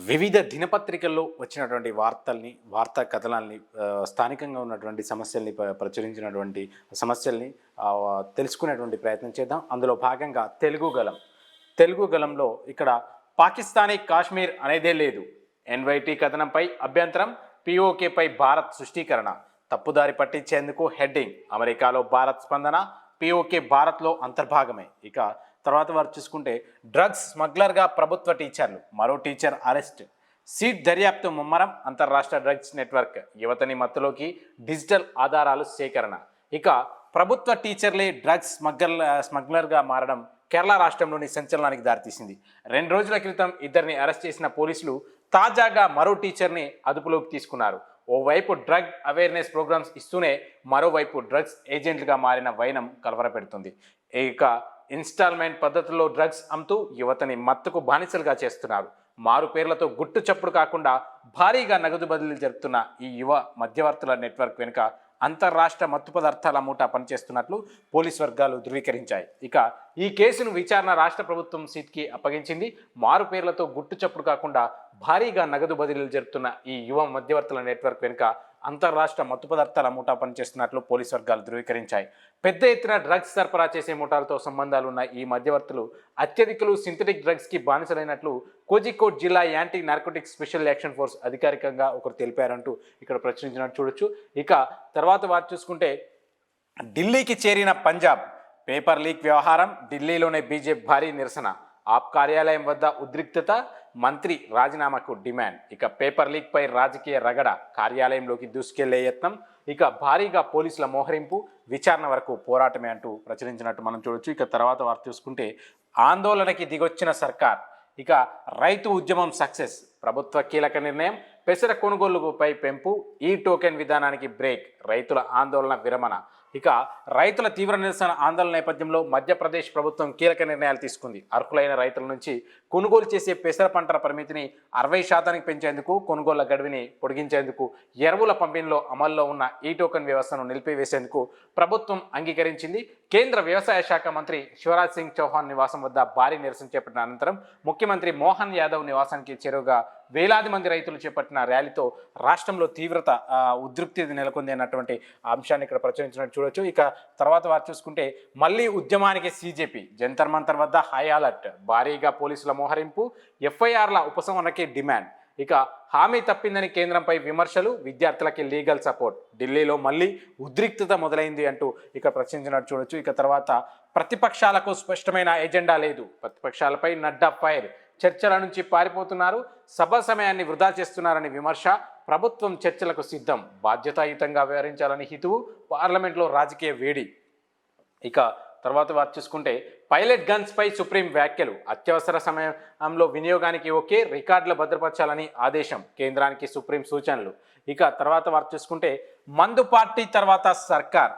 వివిధ దినపత్రికల్లో వచ్చినటువంటి వార్తా కథనాల్ని స్థానికంగా ఉన్నటువంటి సమస్యల్ని ప్రచురించినటువంటి సమస్యల్ని తెలుసుకునేటువంటి ప్రయత్నం చేద్దాం. అందులో భాగంగా తెలుగు గలంలో ఇక్కడ పాకిస్తానీ కాశ్మీర్ అనేదే లేదు, ఎన్వైటీ కథనంపై అభ్యంతరం, పిఓకేపై భారత్ సృష్టీకరణ, తప్పుదారి పట్టించేందుకు హెడ్డింగ్, అమెరికాలో భారత్ స్పందన, పిఓకే భారత్లో అంతర్భాగమే. ఇక తర్వాత వారు చూసుకుంటే డ్రగ్స్ స్మగ్లర్గా ప్రభుత్వ టీచర్లు, మరో టీచర్ అరెస్ట్, సీట్ దర్యాప్తు ముమ్మరం, అంతర్రాష్ట్ర డ్రగ్స్ నెట్వర్క్, యువతని మత్తులోకి డిజిటల్ ఆధారాలు సేకరణ. ఇక ప్రభుత్వ టీచర్లే డ్రగ్స్ స్మగ్లర్గా మారడం కేరళ రాష్ట్రంలోని సంచలనానికి దారితీసింది. 2 రోజుల క్రితం ఇద్దరిని అరెస్ట్ చేసిన పోలీసులు తాజాగా మరో టీచర్ని అదుపులోకి తీసుకున్నారు. ఓవైపు డ్రగ్ అవేర్నెస్ ప్రోగ్రామ్స్ ఇస్తూనే మరోవైపు డ్రగ్స్ ఏజెంట్లుగా మారిన వైనం కలవరపెడుతుంది. ఇక ఇన్స్టాల్మెంట్ పద్ధతుల్లో డ్రగ్స్ అమ్ముతూ యువతని మత్తుకు బానిసలుగా చేస్తున్నారు. మారు పేర్లతో గుట్టు చప్పుడు కాకుండా భారీగా నగదు బదిలీలు జరుపుతున్న ఈ యువ మధ్యవర్తుల నెట్వర్క్ వెనుక అంతర్రాష్ట్ర మత్తు పదార్థాల మూటా పనిచేస్తున్నట్లు పోలీస్ వర్గాలు ధృవీకరించాయి. ఇక ఈ కేసును విచారణ రాష్ట్ర ప్రభుత్వం సిట్కి అప్పగించింది. మారు పేర్లతో గుట్టు చప్పుడు కాకుండా భారీగా నగదు బదిలీలు జరుపుతున్న ఈ యువ మధ్యవర్తుల నెట్వర్క్ వెనుక అంతర్రాష్ట్ర మత్తు పదార్థాల మూటా పనిచేస్తున్నట్లు పోలీస్ వర్గాలు ధృవీకరించాయి. పెద్ద ఎత్తున డ్రగ్స్ సరఫరా చేసే ముఠాలతో సంబంధాలు ఉన్న ఈ మధ్యవర్తులు అత్యధికులు సింథటిక్ డ్రగ్స్కి బానిసలైనట్లు కోజికోడ్ జిల్లా anti narcotics special action force అధికారికంగా ఒకరు తెలిపారంటూ ఇక్కడ ప్రచురించినట్టు చూడొచ్చు. ఇక తర్వాత వారు చూసుకుంటే ఢిల్లీకి చేరిన పంజాబ్, పేపర్ లీక్ వ్యవహారం, ఢిల్లీలోనే బీజేపీ భారీ నిరసన, ఆప్ కార్యాలయం వద్ద ఉద్రిక్తత, మంత్రి రాజీనామాకు డిమాండ్. ఇక పేపర్ లీక్ పై రాజకీయ రగడ, కార్యాలయంలోకి దూసుకెళ్లే యత్నం, ఇక భారీగా పోలీసుల మోహరింపు, విచారణ వరకు పోరాటమే అంటూ ప్రచురించినట్టు మనం చూడొచ్చు. ఇక తర్వాత వారు చూసుకుంటే ఆందోళనకి దిగొచ్చిన సర్కార్, ఇక రైతు ఉద్యమం సక్సెస్, ప్రభుత్వ కీలక నిర్ణయం, పెసర కొనుగోలుపై పెంపు, ఈ టోకెన్ విధానానికి బ్రేక్, రైతుల ఆందోళన విరమణ. ఇక రైతుల తీవ్ర నిరసన ఆందోళన నేపథ్యంలో మధ్యప్రదేశ్ ప్రభుత్వం కీలక నిర్ణయాలు తీసుకుంది. అర్హులైన రైతుల నుంచి కొనుగోలు చేసే పెసర పంటల పరిమితిని 60% పెంచేందుకు, కొనుగోళ్ల గడువుని పొడిగించేందుకు, ఎరువుల పంపిణీలో అమల్లో ఉన్న ఈ టోకెన్ వ్యవస్థను నిలిపివేసేందుకు ప్రభుత్వం అంగీకరించింది. కేంద్ర వ్యవసాయ శాఖ మంత్రి శివరాజ్ సింగ్ చౌహాన్ నివాసం వద్ద భారీ నిరసన చేపట్టిన అనంతరం ముఖ్యమంత్రి మోహన్ యాదవ్ నివాసానికి చేరువగా వేలాది మంది రైతులు చేపట్టిన ర్యాలీతో రాష్ట్రంలో తీవ్రత ఉద్రిక్తి నెలకొంది అన్నటువంటి అంశాన్ని ఇక్కడ ప్రచురించినట్టు చూడొచ్చు. ఇక తర్వాత వారు చూసుకుంటే మళ్ళీ ఉద్యమానికి సీజేపీ, జంతర్ మంతర్ వద్ద హై అలర్ట్, భారీగా పోలీసుల మోహరింపు, ఎఫ్ఐఆర్ల ఉపసంహరణకి డిమాండ్. ఇక హామీ తప్పిందని కేంద్రంపై విమర్శలు, విద్యార్థులకి లీగల్ సపోర్ట్, ఢిల్లీలో మళ్ళీ ఉద్రిక్తత మొదలైంది అంటూ ఇక ప్రశ్నించినట్టు చూడొచ్చు. ఇక తర్వాత ప్రతిపక్షాలకు స్పష్టమైన ఎజెండా లేదు, ప్రతిపక్షాలపై నడ్డా ఫైర్, చర్చల నుంచి పారిపోతున్నారు, సభ సమయాన్ని వృధా చేస్తున్నారని విమర్శ, ప్రభుత్వం చర్చలకు సిద్ధం, బాధ్యతాయుతంగా వ్యవహరించాలని హితువు, పార్లమెంట్లో రాజకీయ వేడి. ఇక తర్వాత వారు చూసుకుంటే పైలట్ గన్స్ పై సుప్రీం వ్యాఖ్యలు, అత్యవసర సమయంలో వినియోగానికి ఓకే, రికార్డులు భద్రపరచాలని ఆదేశం, కేంద్రానికి సుప్రీం సూచనలు. ఇక తర్వాత వారు చూసుకుంటే మందు పార్టీ తర్వాత సర్కార్,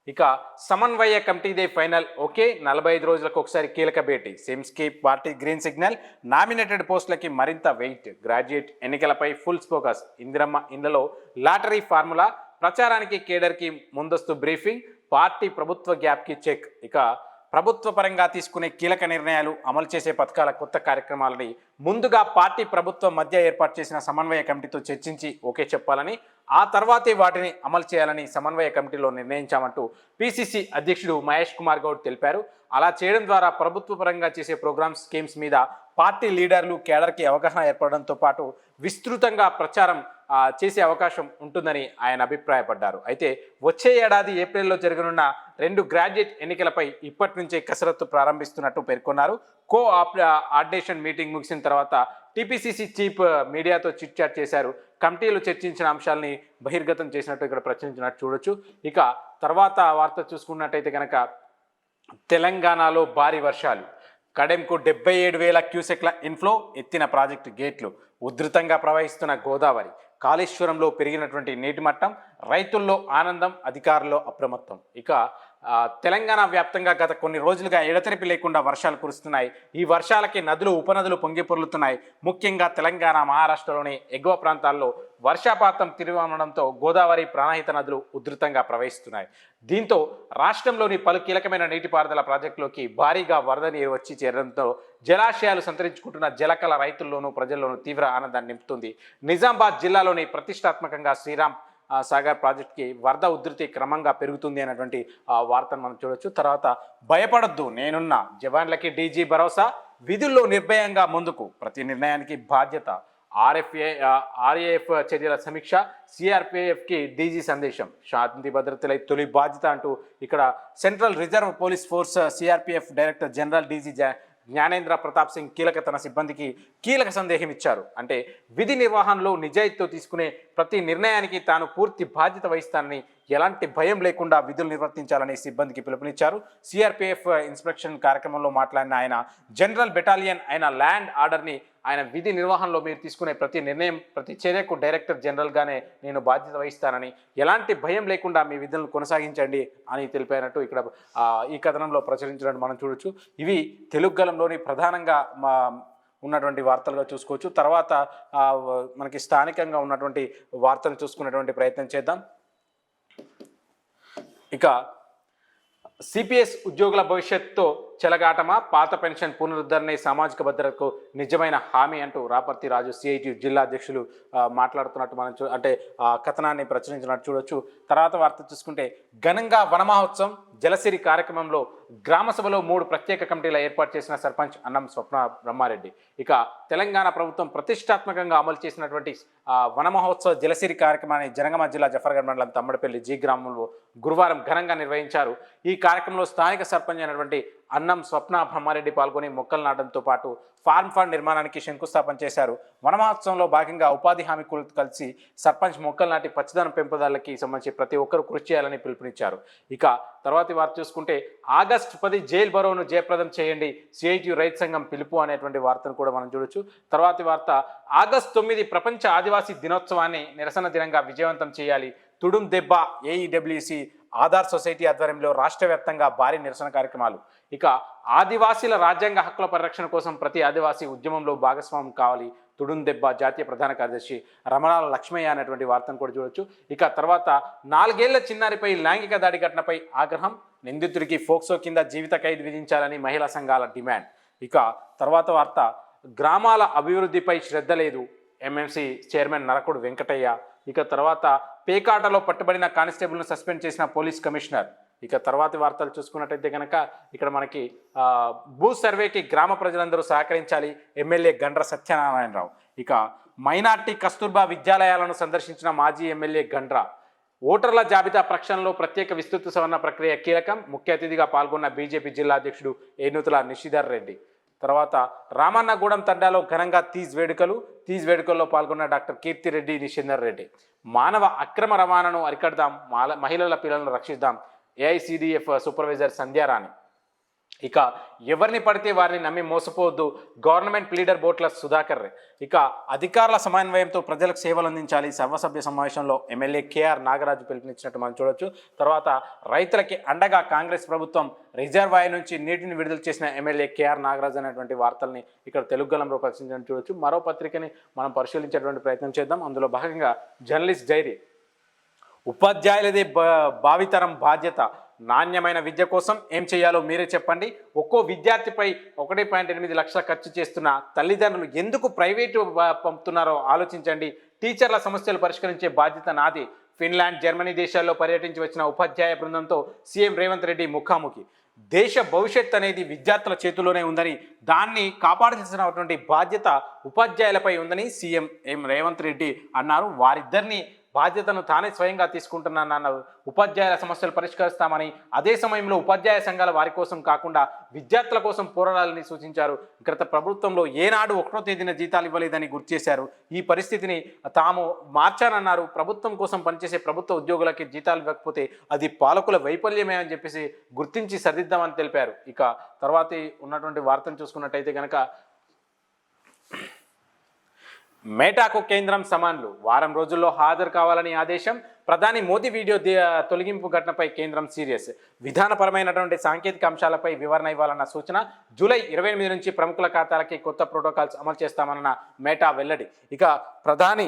ఇక సమన్వయ కమిటీదే ఫైనల్ ఓకే, 45 రోజులకు ఒకసారి కీలక భేటీ, సిమ్స్కి పార్టీ గ్రీన్ సిగ్నల్, నామినేటెడ్ పోస్టులకి మరింత వెయిట్, గ్రాడ్యుయేట్ ఎన్నికలపై ఫుల్ ఫోకస్, ఇందిరమ్మ ఇండ్లలో లాటరీ ఫార్ములా, ప్రచారానికి కేడర్కి ముందస్తు బ్రీఫింగ్, పార్టీ ప్రభుత్వ గ్యాప్కి చెక్. ఇక ప్రభుత్వ పరంగా తీసుకునే కీలక నిర్ణయాలు, అమలు చేసే పథకాల కొత్త కార్యక్రమాలని ముందుగా పార్టీ ప్రభుత్వం మధ్య ఏర్పాటు చేసిన సమన్వయ కమిటీతో చర్చించి ఓకే చెప్పాలని, ఆ తర్వాతే వాటిని అమలు చేయాలని సమన్వయ కమిటీలో నిర్ణయించామంటూ పిసిసి అధ్యక్షుడు మహేష్ కుమార్ గౌడ్ తెలిపారు. అలా చేయడం ద్వారా ప్రభుత్వ పరంగా చేసే ప్రోగ్రామ్స్, స్కీమ్స్ మీద పార్టీ లీడర్లు, కేడర్కి అవగాహన ఏర్పడడంతో పాటు విస్తృతంగా ప్రచారం చేసే అవకాశం ఉంటుందని ఆయన అభిప్రాయపడ్డారు. అయితే వచ్చే ఏడాది ఏప్రిల్లో జరగనున్న 2 గ్రాడ్యుయేట్ ఎన్నికలపై ఇప్పటి నుంచే కసరత్తు ప్రారంభిస్తున్నట్టు పేర్కొన్నారు. ఆర్డినేషన్ మీటింగ్ ముగిసిన తర్వాత టీపీసీసీ చీఫ్ మీడియాతో చిట్ చాట్ చేశారు. కమిటీలు చర్చించిన అంశాలని బహిర్గతం చేసినట్టు ఇక్కడ ప్రచురించినట్టు చూడొచ్చు. ఇక తర్వాత వార్త చూసుకున్నట్టయితే కనుక తెలంగాణలో భారీ వర్షాలు, కడెంకు 77,000 క్యూసెక్ల ఇన్ఫ్లో, ఎత్తిన ప్రాజెక్టు గేట్లు, ఉధృతంగా ప్రవహిస్తున్న గోదావరి, కాళేశ్వరంలో పెరిగినటువంటి నీటి మట్టం, రైతుల్లో ఆనందం, అధికారుల్లో అప్రమత్తం. ఇక తెలంగాణ వ్యాప్తంగా గత కొన్ని రోజులుగా ఎడతెరిపి లేకుండా వర్షాలు కురుస్తున్నాయి. ఈ వర్షాలకి నదులు, ఉపనదులు పొంగి పొర్లుతున్నాయి. ముఖ్యంగా తెలంగాణ, మహారాష్ట్రలోని ఎగువ ప్రాంతాల్లో వర్షపాతం తిరువనడంతో గోదావరి ప్రాణహిత నదులు ఉధృతంగా ప్రవహిస్తున్నాయి. దీంతో రాష్ట్రంలోని పలు కీలకమైన నీటిపారుదల ప్రాజెక్టులోకి భారీగా వరద నీరు వచ్చి చేరడంతో జలాశయాలు సంతరించుకుంటున్న జలకళ రైతుల్లోనూ ప్రజల్లోనూ తీవ్ర ఆనందాన్ని నింపుతుంది. నిజామాబాద్ జిల్లాలోని ప్రతిష్టాత్మకంగా శ్రీరామ్ సాగర్ ప్రాజెక్ట్కి వరద ఉధృతి క్రమంగా పెరుగుతుంది అనేటువంటి వార్తను మనం చూడొచ్చు. తర్వాత భయపడొద్దు నేనున్న జవాన్లకి డీజీ భరోసా, విధుల్లో నిర్భయంగా ముందుకు, ప్రతి నిర్ణయానికి బాధ్యత, ఆర్ఏఎఫ్ చర్యల సమీక్ష, సిఆర్పిఎఫ్కి డీజీ సందేశం, శాంతి భద్రతలై తొలి బాధ్యత అంటూ ఇక్కడ central reserve police force CRPF director general DG Gyanendra Pratap Singh తన సిబ్బందికి కీలక సందేశం ఇచ్చారు. అంటే విధి నిర్వహణలో నిజాయితీతో తీసుకునే ప్రతి నిర్ణయానికి తాను పూర్తి బాధ్యత వహిస్తానని, ఎలాంటి భయం లేకుండా విధులు నిర్వర్తించాలని సిబ్బందికి పిలుపునిచ్చారు. సిఆర్పిఎఫ్ ఇన్స్పెక్షన్ కార్యక్రమంలో మాట్లాడిన ఆయన జనరల్ బెటాలియన్ అయిన ల్యాండ్ ఆర్డర్ని ఆయన విధి నిర్వహణలో మీరు తీసుకునే ప్రతి నిర్ణయం, ప్రతి చర్యకు డైరెక్టర్ జనరల్గానే నేను బాధ్యత వహిస్తానని, ఎలాంటి భయం లేకుండా మీ విధులను కొనసాగించండి అని తెలిపారట్టు ఇక్కడ ఈ కథనంలో ప్రచురించడం మనం చూడొచ్చు. ఇవి తెలుగు గలంలోని ప్రధానంగా ఉన్నటువంటి వార్తలుగా చూసుకోవచ్చు. తర్వాత మనకి స్థానికంగా ఉన్నటువంటి వార్తలు చూసుకునేటువంటి ప్రయత్నం చేద్దాం. ఇక సిపిఎస్ ఉద్యోగుల భవిష్యత్తుతో చెలగాటమా, పాత పెన్షన్ పునరుద్ధరణే సామాజిక భద్రతకు నిజమైన హామీ అంటూ రాపర్తి రాజు సిఐటి జిల్లా అధ్యక్షులు మాట్లాడుతున్నట్టు మనం అంటే కథనాన్ని ప్రచురించినట్టు చూడొచ్చు. తర్వాత వార్త చూసుకుంటే ఘనంగా వనమహోత్సవం జలసిరి కార్యక్రమంలో గ్రామ సభలో 3 ప్రత్యేక కమిటీల ఏర్పాటు చేసిన సర్పంచ్ అన్నం స్వప్న బ్రహ్మారెడ్డి. ఇక తెలంగాణ ప్రభుత్వం ప్రతిష్టాత్మకంగా అమలు చేసినటువంటి వనమహోత్సవ జలసిరి కార్యక్రమాన్ని జనగామ జిల్లా జఫర్గఢ్ మండలం తమ్మడపల్లి జీ గ్రామంలో గురువారం ఘనంగా నిర్వహించారు. ఈ కార్యక్రమంలో స్థానిక సర్పంచ్ అయినటువంటి అన్నం స్వప్న బ్రహ్మారెడ్డి పాల్గొని మొక్కలు నాటడంతో పాటు ఫార్మ్ ఫండ్ నిర్మాణానికి శంకుస్థాపన చేశారు. వనమహోత్సవంలో భాగంగా ఉపాధి హామీ కలిసి సర్పంచ్ మొక్కలు నాటి పచ్చదనం పెంపుదలకి సంబంధించి ప్రతి ఒక్కరూ కృషి చేయాలని పిలుపునిచ్చారు. ఇక తర్వాతి వార్త చూసుకుంటే ఆగస్టు 10 జైలు బరోను జయప్రదం చేయండి, సిఐటియు రైతు సంఘం పిలుపు అనేటువంటి వార్తను కూడా మనం చూడొచ్చు. తర్వాతి వార్త ఆగస్టు 9 ప్రపంచ ఆదివాసీ దినోత్సవాన్ని నిరసన దినంగా విజయవంతం చేయాలి, తుడుం దెబ్బ ఏఈడబ్ల్యూసి ఆధార్ సొసైటీ ఆధ్వర్యంలో రాష్ట్ర వ్యాప్తంగా భారీ నిరసన కార్యక్రమాలు. ఇక ఆదివాసీల రాజ్యాంగ హక్కుల పరిరక్షణ కోసం ప్రతి ఆదివాసీ ఉద్యమంలో భాగస్వామ్యం కావాలి, తుడుం దెబ్బ జాతీయ ప్రధాన కార్యదర్శి రమణాల లక్ష్మయ్య అనేటువంటి వార్తను కూడా చూడొచ్చు. ఇక తర్వాత 4 ఏళ్ల చిన్నారిపై లైంగిక దాడి ఘటనపై ఆగ్రహం, నిందితుడికి ఫోక్సో కింద జీవిత ఖైదు విధించాలని మహిళా సంఘాల డిమాండ్. ఇక తర్వాత వార్త గ్రామాల అభివృద్ధిపై శ్రద్ధ లేదు, ఎంఎంసీ చైర్మన్ నరకుడు వెంకటయ్య. ఇక తర్వాత పేకాటలో పట్టుబడిన కానిస్టేబుల్ను సస్పెండ్ చేసిన పోలీస్ కమిషనర్. ఇక తర్వాతి వార్తలు చూసుకున్నట్టయితే కనుక ఇక్కడ మనకి భూ సర్వేకి గ్రామ ప్రజలందరూ సహకరించాలి, ఎమ్మెల్యే గండ్ర సత్యనారాయణరావు. ఇక మైనార్టీ కస్తూర్బా విద్యాలయాలను సందర్శించిన మాజీ ఎమ్మెల్యే గండ్ర. ఓటర్ల జాబితా ప్రక్షాళనలో ప్రత్యేక విస్తృత సవరణ ప్రక్రియ కీలకం, ముఖ్య అతిథిగా పాల్గొన్న బీజేపీ జిల్లా అధ్యక్షుడు ఏనుతుల నిషిధర్ రెడ్డి. తర్వాత రామన్నగూడెం తండాలో ఘనంగా తీజ్ వేడుకల్లో పాల్గొన్న డాక్టర్ కీర్తిరెడ్డి నిషిధర్ రెడ్డి. మానవ అక్రమ రవాణాను అరికడదాం, మహిళల పిల్లలను రక్షిద్దాం, ఏఐసిడిఎఫ్ సూపర్వైజర్ సంధ్యారాణి. ఇక ఎవరిని పడితే వారిని నమ్మి మోసపోవద్దు, గవర్నమెంట్ లీడర్ బోట్ల సుధాకర్. ఇక అధికారుల సమన్వయంతో ప్రజలకు సేవలు అందించాలి, సర్వసభ్య సమావేశంలో ఎమ్మెల్యే కేఆర్ నాగరాజు పిలుపునిచ్చినట్టు మనం చూడొచ్చు. తర్వాత రైతులకి అండగా కాంగ్రెస్ ప్రభుత్వం, రిజర్వాయర్ నుంచి నీటిని విడుదల చేసిన ఎమ్మెల్యే కేఆర్ నాగరాజు అనేటువంటి వార్తల్ని ఇక్కడ తెలుగు గలంలో ప్రచురించడం చూడొచ్చు. మరో పత్రికని మనం పరిశీలించేటువంటి ప్రయత్నం చేద్దాం. అందులో భాగంగా జర్నలిస్ట్ డైరీ, ఉపాధ్యాయులదే భావితరం బాధ్యత, నాణ్యమైన విద్య కోసం ఏం చేయాలో మీరే చెప్పండి, ఒక్కో విద్యార్థిపై 1.8 లక్షల ఖర్చు చేస్తున్న తల్లిదండ్రులు ఎందుకు ప్రైవేటు పంపుతున్నారో ఆలోచించండి, టీచర్ల సమస్యలు పరిష్కరించే బాధ్యత నాది, ఫిన్లాండ్ జర్మనీ దేశాల్లో పర్యటించి వచ్చిన ఉపాధ్యాయ బృందంతో సీఎం రేవంత్ రెడ్డి ముఖాముఖి. దేశ భవిష్యత్ అనేది విద్యార్థుల చేతుల్లోనే ఉందని, దాన్ని కాపాడాల్సినటువంటి బాధ్యత ఉపాధ్యాయులపై ఉందని సీఎం రేవంత్ రెడ్డి అన్నారు. వారిద్దరిని బాధ్యతను తానే స్వయంగా తీసుకుంటున్నానన్న ఉపాధ్యాయుల సమస్యలు పరిష్కరిస్తామని, అదే సమయంలో ఉపాధ్యాయ సంఘాల వారి కోసం కాకుండా విద్యార్థుల కోసం పోరాడాలని సూచించారు. గత ప్రభుత్వంలో ఏనాడు 1వ తేదీన జీతాలు ఇవ్వలేదని గుర్తు చేశారు. ఈ పరిస్థితిని తాము మార్చానన్నారు. ప్రభుత్వం కోసం పనిచేసే ప్రభుత్వ ఉద్యోగులకి జీతాలు ఇవ్వకపోతే అది పాలకుల వైఫల్యమే అని చెప్పేసి గుర్తించి సరిదిద్దామని తెలిపారు. ఇక తర్వాతి ఉన్నటువంటి వార్తను చూసుకున్నట్టయితే కనుక మేటాకు కేంద్రం సమన్లు, వారం రోజుల్లో హాజరు కావాలని ఆదేశం, ప్రధాని మోదీ వీడియో తొలగింపు ఘటనపై కేంద్రం సీరియస్, విధానపరమైనటువంటి సాంకేతిక అంశాలపై వివరణ ఇవ్వాలన్న సూచన, జూలై 28 నుంచి ప్రముఖుల ఖాతాలకి కొత్త ప్రోటోకాల్స్ అమలు చేస్తామన్న మేటా వెల్లడి. ఇక ప్రధాని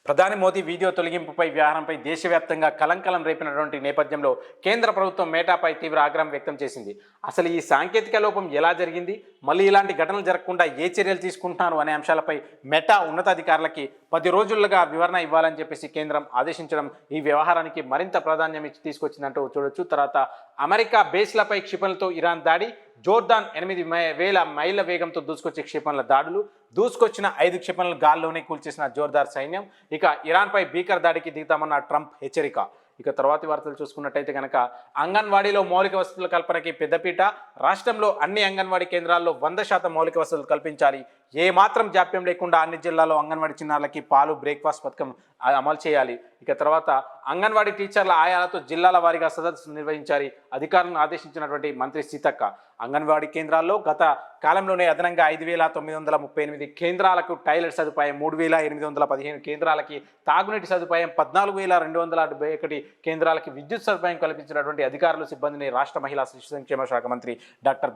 ప్రధాని మోదీ వీడియో తొలగింపుపై వ్యవహారంపై దేశవ్యాప్తంగా కలంకలం రేపినటువంటి నేపథ్యంలో కేంద్ర ప్రభుత్వం మేటాపై తీవ్ర ఆగ్రహం వ్యక్తం చేసింది. అసలు ఈ సాంకేతిక లోపం ఎలా జరిగింది, మళ్ళీ ఇలాంటి ఘటనలు జరగకుండా ఏ చర్యలు తీసుకుంటున్నారు అనే అంశాలపై మెటా ఉన్నతాధికారులకి 10 రోజులుగా వివరణ ఇవ్వాలని చెప్పేసి కేంద్రం ఆదేశించడం ఈ వ్యవహారానికి మరింత ప్రాధాన్యం ఇచ్చి తీసుకొచ్చిందంటూ చూడొచ్చు. తర్వాత అమెరికా బేస్లపై క్షిపణులతో ఇరాన్ దాడి, జోర్దాన్ 8,000 మైళ్ళ వేగంతో దూసుకొచ్చే క్షిపణుల దాడులు, దూసుకొచ్చిన 5 క్షిపణులు గాల్లోనే కూల్చేసిన జోర్దార్ సైన్యం, ఇక ఇరాన్పై భీకర దాడికి దిగుతామన్న ట్రంప్ హెచ్చరిక. ఇక తర్వాతి వార్తలు చూసుకున్నట్టయితే కనుక అంగన్వాడీలో మౌలిక వసతుల కల్పనకి పెద్దపీట, రాష్ట్రంలో అన్ని అంగన్వాడీ కేంద్రాల్లో 100% మౌలిక వసతులు కల్పించాలి, ఏ మాత్రం జాప్యం లేకుండా అన్ని జిల్లాల్లో అంగన్వాడీ చిన్నారులకి పాలు బ్రేక్ఫాస్ట్ పథకం అమలు చేయాలి. ఇక తర్వాత అంగన్వాడీ టీచర్ల ఆయాలతో జిల్లాల వారీగా సదస్సు నిర్వహించాలి, అధికారులను ఆదేశించినటువంటి మంత్రి సీతక్క. అంగన్వాడీ కేంద్రాల్లో గత కాలంలోనే అదనంగా 5,938 కేంద్రాలకు టాయిలెట్ సదుపాయం, 3,815 కేంద్రాలకి తాగునీటి సదుపాయం, 14,271 కేంద్రాలకి విద్యుత్ సదుపాయం కల్పించినటువంటి అధికారులు సిబ్బందిని రాష్ట్ర మహిళా శిశు సంక్షేమ శాఖ మంత్రి డాక్టర్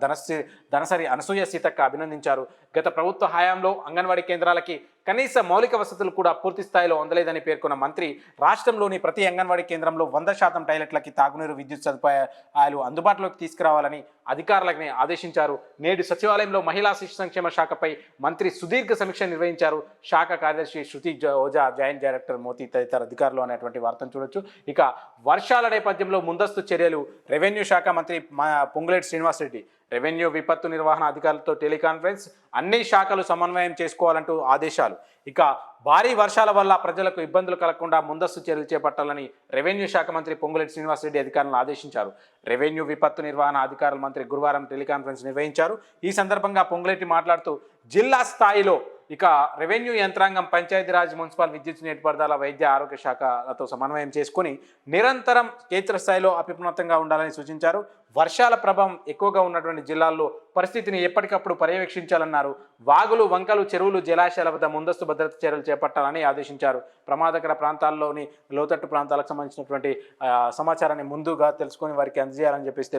ధనసరి అనసూయ సీతక్క అభినందించారు. గత ప్రభుత్వ హయాంలో అంగన్వాడీ కేంద్రాలకి కనీస మౌలిక వసతులు కూడా పూర్తి స్థాయిలో అందలేదని పేర్కొన్న మంత్రి రాష్ట్రంలోని ప్రతి అంగన్వాడీ కేంద్రంలో 100% టాయిలెట్లకి తాగునీరు విద్యుత్ సదుపాయాలు అందుబాటులోకి తీసుకురావాలని అధికారులని ఆదేశించారు. నేడు సచివాలయంలో మహిళా శిశు సంక్షేమ శాఖపై మంత్రి సుదీర్ఘ సమీక్ష నిర్వహించారు. శాఖ కార్యదర్శి శృతి ఓజా, జాయింట్ డైరెక్టర్ మోతీ తదితర అధికారులు అనేటువంటి వార్తను చూడొచ్చు. ఇక వర్షాల నేపథ్యంలో ముందస్తు చర్యలు, రెవెన్యూ శాఖ మంత్రి పొంగులేటి శ్రీనివాసరెడ్డి రెవెన్యూ విపత్తు నిర్వహణ అధికారులతో టెలికాన్ఫరెన్స్, అన్ని శాఖలు సమన్వయం చేసుకోవాలంటూ ఆదేశాలు. ఇక భారీ వర్షాల వల్ల ప్రజలకు ఇబ్బందులు కలగకుండా ముందస్తు చర్యలు చేపట్టాలని రెవెన్యూ శాఖ మంత్రి పొంగులేటి శ్రీనివాసరెడ్డి అధికారులను ఆదేశించారు. రెవెన్యూ విపత్తు నిర్వహణ అధికారుల మంత్రి గురువారం టెలికాన్ఫరెన్స్ నిర్వహించారు. ఈ సందర్భంగా పొంగులేటి మాట్లాడుతూ జిల్లా స్థాయిలో ఇక రెవెన్యూ యంత్రాంగం, పంచాయతీరాజ్, మున్సిపల్, విద్యుత్, నీటిపారుదల, వైద్య ఆరోగ్య శాఖలతో సమన్వయం చేసుకుని నిరంతరం క్షేత్రస్థాయిలో అప్రమత్తంగా ఉండాలని సూచించారు. వర్షాల ప్రభావం ఎక్కువగా ఉన్నటువంటి జిల్లాల్లో పరిస్థితిని ఎప్పటికప్పుడు పర్యవేక్షించాలన్నారు. వాగులు, వంకలు, చెరువులు, జలాశయాల వద్ద ముందస్తు భద్రతా చర్యలు చేపట్టాలని ఆదేశించారు. ప్రమాదకర ప్రాంతాల్లోని లోతట్టు ప్రాంతాలకు సంబంధించినటువంటి సమాచారాన్ని ముందుగా తెలుసుకొని వారికి అందజేయాలని చెప్పేసి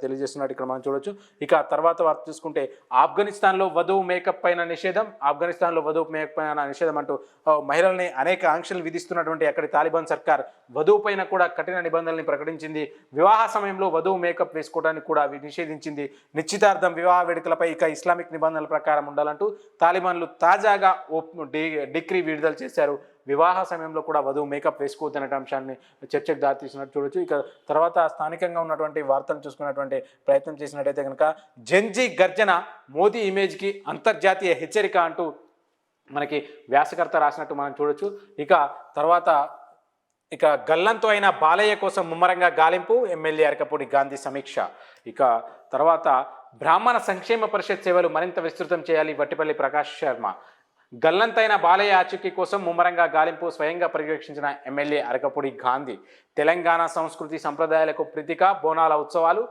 తెలియజేస్తున్నట్టు ఇక్కడ మనం చూడొచ్చు. ఇక తర్వాత వార్త చూసుకుంటే ఆఫ్ఘనిస్తాన్లో వధువు మేకప్ పైన నిషేధం, ఆఫ్ఘనిస్తాన్లో వధువు మేకప్ పైన నిషేధం అంటూ మహిళల్ని అనేక ఆంక్షలు విధిస్తున్నటువంటి అక్కడి తాలిబాన్ సర్కార్ వధువు పైన కూడా కఠిన నిబంధనల్ని ప్రకటించింది. వివాహ సమయంలో వధువు మేకప్ వేసుకోవడానికి కూడా నిషేధించింది. నిశ్చితార్థం, వివాహ వేడుకలపై ఇక ఇస్లామిక్ నిబంధనల ప్రకారం ఉండాలంటూ తాలిబాన్లు తాజాగా డిక్రీ విడుదల చేశారు. వివాహ సమయంలో కూడా వధువు మేకప్ వేసుకోవద్దనే అంశాన్ని చర్చకు దారితీసినట్టు చూడొచ్చు. ఇక తర్వాత స్థానికంగా ఉన్నటువంటి వార్తలు చూసుకున్నటువంటి ప్రయత్నం చేసినట్టయితే కనుక జెన్జీ గర్జన, మోదీ ఇమేజ్కి అంతర్జాతీయ హెచ్చరిక అంటూ మనకి వ్యాసకర్త రాసినట్టు మనం చూడొచ్చు. ఇక గల్లంతో అయిన బాలయ్య కోసం ముమ్మరంగా గాలింపు, ఎమ్మెల్యే అరకపూడి గాంధీ సమీక్ష. ఇక తర్వాత బ్రాహ్మణ సంక్షేమ పరిషత్ సేవలు మరింత విస్తృతం చేయాలి, వట్టిపల్లి ప్రకాష్ శర్మ. గల్లంతైన బాలయ్య ఆచూకీ కోసం ముమ్మరంగా గాలింపు, స్వయంగా పర్యవేక్షించిన ఎమ్మెల్యే అరకపూడి గాంధీ. తెలంగాణ సంస్కృతి సంప్రదాయాలకు ప్రతీక బోనాల ఉత్సవాలు,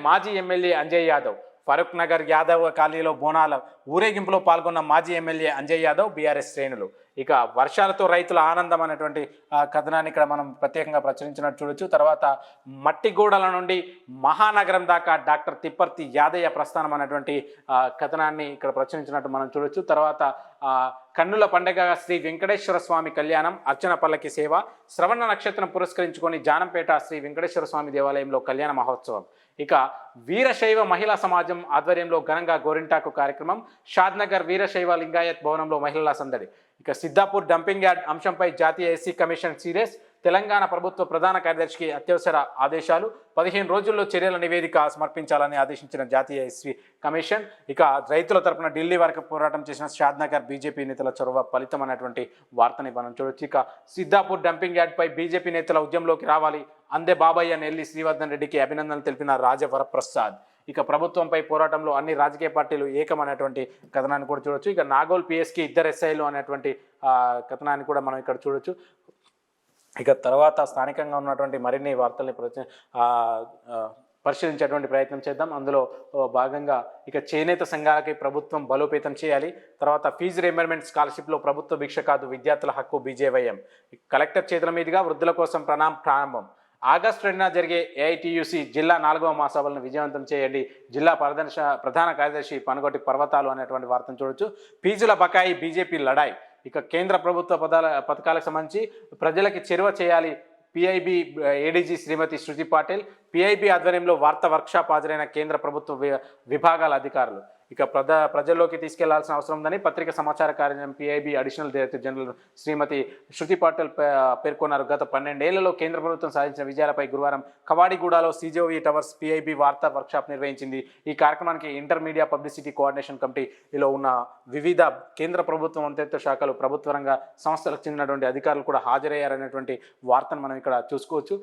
మాజీ ఎమ్మెల్యే అంజయ్ యాదవ్. ఫరూక్ నగర్ యాదవ్ కాలనీలో బోనాల ఊరేగింపులో పాల్గొన్న మాజీ ఎమ్మెల్యే అంజయ్ యాదవ్, బీఆర్ఎస్ శ్రేణులు. ఇక వర్షాలతో రైతుల ఆనందం అనేటువంటి కథనాన్ని ఇక్కడ మనం ప్రత్యేకంగా ప్రచురించినట్టు చూడొచ్చు. తర్వాత మట్టిగూడల నుండి మహానగరం దాకా డాక్టర్ తిప్పర్తి యాదయ్య ప్రస్థానం అనేటువంటి కథనాన్ని ఇక్కడ ప్రచురించినట్టు మనం చూడొచ్చు. తర్వాత కన్నుల పండగ శ్రీ వెంకటేశ్వర స్వామి కళ్యాణం, అర్చన పల్లకి సేవ, శ్రవణ నక్షత్రం పురస్కరించుకొని జానంపేట శ్రీ వెంకటేశ్వర స్వామి దేవాలయంలో కళ్యాణ మహోత్సవం. ఇక వీరశైవ మహిళా సమాజం ఆధ్వర్యంలో ఘనంగా గోరింటాకు కార్యక్రమం, షాద్నగర్ వీరశైవ లింగాయత్ భవనంలో మహిళల సందడి. ఇక సిద్ధాపూర్ డంపింగ్ యార్డ్ అంశంపై జాతీయ ఎస్సీ కమిషన్ సీరియస్, తెలంగాణ ప్రభుత్వ ప్రధాన కార్యదర్శికి అత్యవసర ఆదేశాలు, 15 రోజుల్లో చర్యల నివేదిక సమర్పించాలని ఆదేశించిన జాతీయ ఎస్సీ కమిషన్. ఇక రైతుల తరపున ఢిల్లీ వరకు పోరాటం చేసిన షాద్నగర్ బీజేపీ నేతల చొరవ ఫలితం అనేటువంటి వార్తని మనం చూడొచ్చు. ఇక సిద్ధాపూర్ డంపింగ్ యార్డ్పై బీజేపీ నేతల ఉద్యమంలోకి రావాలి, అందే బాబయ్య, నెల్లి శ్రీవర్ధన్ రెడ్డికి అభినందనలు తెలిపిన రాజవరప్రసాద్. ఇక ప్రభుత్వంపై పోరాటంలో అన్ని రాజకీయ పార్టీలు ఏకమనేటువంటి కథనాన్ని కూడా చూడొచ్చు. ఇక నాగోల్ పిఎస్కి 2 ఎస్ఐలు అనేటువంటి కథనాన్ని కూడా మనం ఇక్కడ చూడొచ్చు. ఇక తర్వాత స్థానికంగా ఉన్నటువంటి మరిన్ని వార్తల్ని పరిశీలించేటువంటి ప్రయత్నం చేద్దాం. అందులో భాగంగా ఇక చేనేత సంఘాలకి ప్రభుత్వం బలోపేతం చేయాలి. తర్వాత ఫీజు రీయింబర్స్మెంట్ స్కాలర్షిప్లో ప్రభుత్వ భిక్ష కాదు, విద్యార్థుల హక్కు, బీజేవైఎం. కలెక్టర్ చేతుల మీదుగా వృద్ధుల కోసం ప్రారంభం. ఆగస్టు 2న జరిగే ఏఐటీయూసీ జిల్లా 4వ మహాసభలను విజయవంతం చేయండి, జిల్లా ప్రధాన కార్యదర్శి పనుగొట్టి పర్వతాలు అనేటువంటి వార్తను చూడొచ్చు. ఫీజుల బకాయి బీజేపీ లడాయి, ఇక కేంద్ర ప్రభుత్వ పథకాలకు సంబంధించి ప్రజలకి చేరువ చేయాలి. పిఐబి ఏడీజీ శ్రీమతి శృతి పాటిల్, పిఐబి ఆధ్వర్యంలో వార్తా వర్క్షాప్ హాజరైన కేంద్ర ప్రభుత్వ విభాగాల అధికారులు. ఇక ప్రజల్లోకి తీసుకెళ్లాల్సిన అవసరం ఉందని పత్రికా సమాచార కార్యాలయం పిఐబి అడిషనల్ డైరెక్టర్ జనరల్ శ్రీమతి శృతి పాటిల్ పేర్కొన్నారు. గత 12 ఏళ్లలో కేంద్ర ప్రభుత్వం సాధించిన విజయాలపై గురువారం కవాడిగూడలో సిజోవి టవర్స్ పిఐబి వార్తా వర్క్షాప్ నిర్వహించింది. ఈ కార్యక్రమానికి ఇంటర్ మీడియా పబ్లిసిటీ కోఆర్డినేషన్ కమిటీలో ఉన్న వివిధ కేంద్ర ప్రభుత్వం మంత్రిత్వ శాఖలు, ప్రభుత్వ రంగ సంస్థలకు చెందినటువంటి అధికారులు కూడా హాజరయ్యారనేటువంటి వార్తను మనం ఇక్కడ చూసుకోవచ్చు.